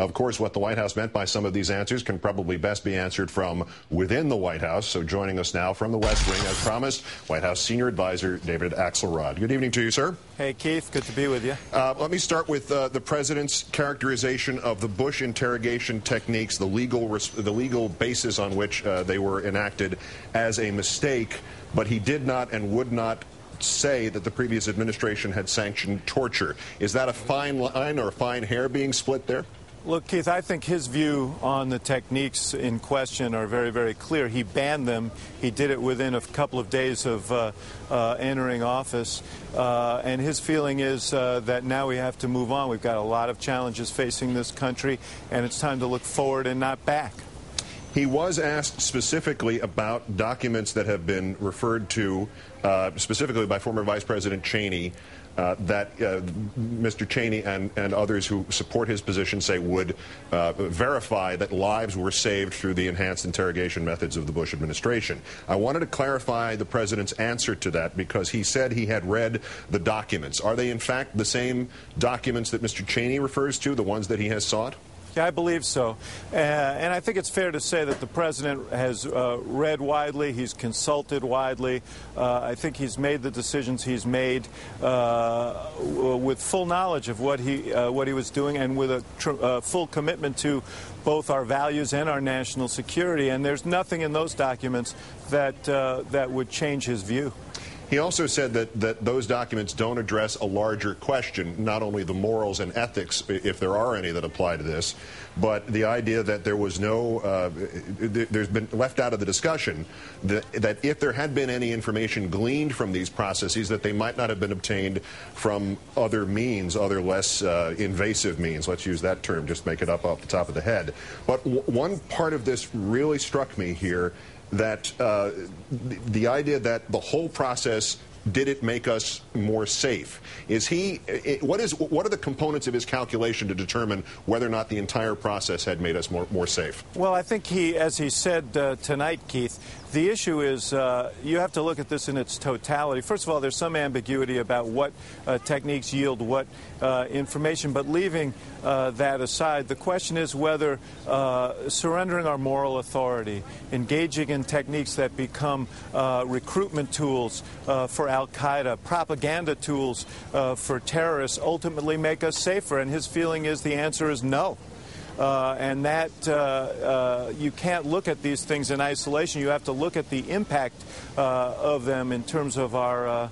Of course, what the White House meant by some of these answers can probably best be answered from within the White House. So joining us now from the West Wing, as promised, White House Senior Advisor David Axelrod. Good evening to you, sir. Hey, Keith. Good to be with you. Let me start with the president's characterization of the Bush interrogation techniques, the legal basis on which they were enacted, as a mistake. But he did not and would not say that the previous administration had sanctioned torture. Is that a fine line or a fine hair being split there? Look, Keith, I think his view on the techniques in question are very, very clear. He banned them. He did it within a couple of days of entering office. And his feeling is that now we have to move on. We've got a lot of challenges facing this country, and it's time to look forward and not back. He was asked specifically about documents that have been referred to specifically by former Vice President Cheney that Mr. Cheney and others who support his position say would verify that lives were saved through the enhanced interrogation methods of the Bush administration. I wanted to clarify the president's answer to that because he said he had read the documents. Are they in fact the same documents that Mr. Cheney refers to, the ones that he has sought? Yeah, I believe so. And I think it's fair to say that the president has read widely, he's consulted widely. I think he's made the decisions he's made with full knowledge of what he was doing and with a full commitment to both our values and our national security. And there's nothing in those documents that would change his view. He also said that those documents don't address a larger question, not only the morals and ethics, if there are any that apply to this, but the idea that there was there's been left out of the discussion that if there had been any information gleaned from these processes, that they might not have been obtained from other means, other less invasive means. Let's use that term, just make it up off the top of the head. But one part of this really struck me here, that the idea that the whole process, did it make us more safe? What are the components of his calculation to determine whether or not the entire process had made us more safe? Well, I think as he said tonight, Keith, the issue is you have to look at this in its totality. First of all, there's some ambiguity about what techniques yield what information, but leaving that aside, the question is whether surrendering our moral authority, engaging in techniques that become recruitment tools for al-Qaeda, propaganda tools for terrorists, ultimately make us safer. And his feeling is the answer is no. And that you can't look at these things in isolation. You have to look at the impact of them in terms of our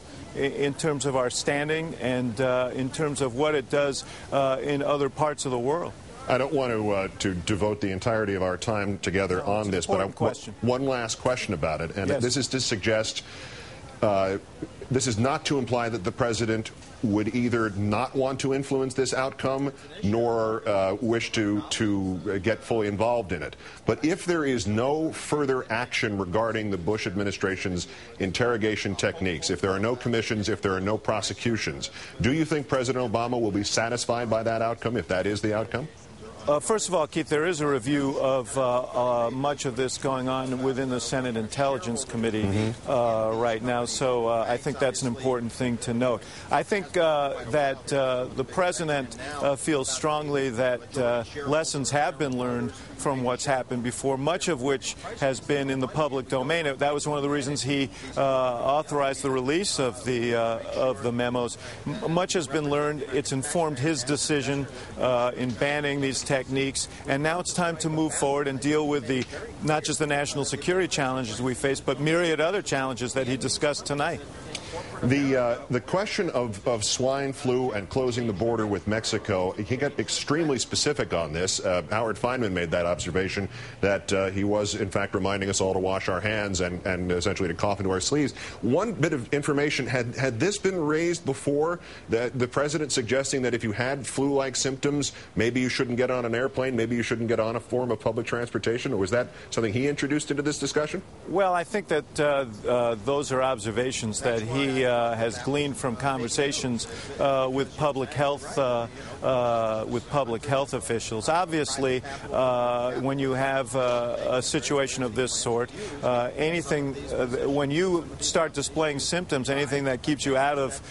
standing and in terms of what it does in other parts of the world. I don't want to devote the entirety of our time together on this, but one last question about it, and yes. This is to suggest, this is not to imply that the president would either not want to influence this outcome nor wish to get fully involved in it. But if there is no further action regarding the Bush administration's interrogation techniques, if there are no commissions, if there are no prosecutions, do you think President Obama will be satisfied by that outcome, if that is the outcome? First of all, Keith, there is a review of much of this going on within the Senate Intelligence Committee right now, so I think that's an important thing to note. I think that the president feels strongly that lessons have been learned from what's happened before, much of which has been in the public domain. That was one of the reasons he authorized the release of the memos. Much has been learned. It's informed his decision in banning these techniques, and now it's time to move forward and deal with not just the national security challenges we face, but myriad other challenges that he discussed tonight. The question of swine flu and closing the border with Mexico, he got extremely specific on this. Howard Fineman made that observation that he was, in fact, reminding us all to wash our hands and essentially to cough into our sleeves. One bit of information, had this been raised before, the president suggesting that if you had flu-like symptoms, maybe you shouldn't get on an airplane, maybe you shouldn't get on a form of public transportation, or was that something he introduced into this discussion? Well, I think that those are observations that he he has gleaned from conversations with public health officials. Obviously, when you have a situation of this sort, when you start displaying symptoms, anything that keeps you out of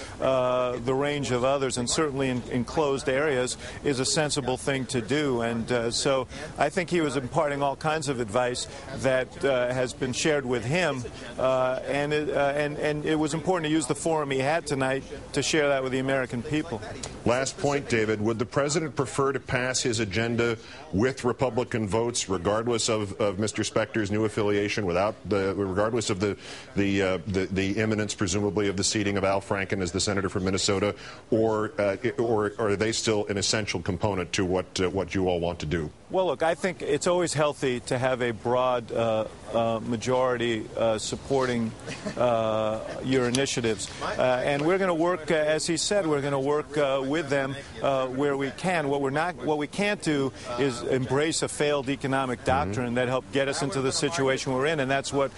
the range of others, and certainly in enclosed areas, is a sensible thing to do. And so I think he was imparting all kinds of advice that has been shared with him, and it was important to use the forum he had tonight to share that with the American people. Last point, David. Would the president prefer to pass his agenda with Republican votes, regardless of Mr. Specter's new affiliation, regardless of the imminence, presumably, of the seating of Al Franken as the senator from Minnesota, or are they still an essential component to what you all want to do? Well, look, I think it's always healthy to have a broad majority supporting your initiatives. And we're going to work, as he said, we're going to work with them where we can. What we can't do is embrace a failed economic doctrine that helped get us into the situation we're in, and that's what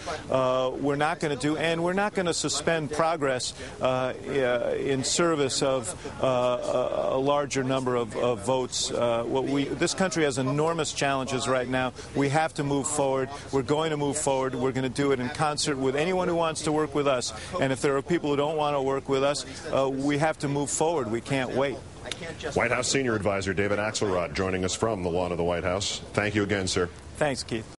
we're not going to do. And we're not going to suspend progress in service of a larger number of votes. This country has enormous challenges right now. We have to move forward. We're going to move forward. We're going to do it in concert with anyone who wants to work with us. And if there are people who don't want to work with us, we have to move forward. We can't wait. White House Senior Advisor David Axelrod joining us from the lawn of the White House. Thank you again, sir. Thanks, Keith.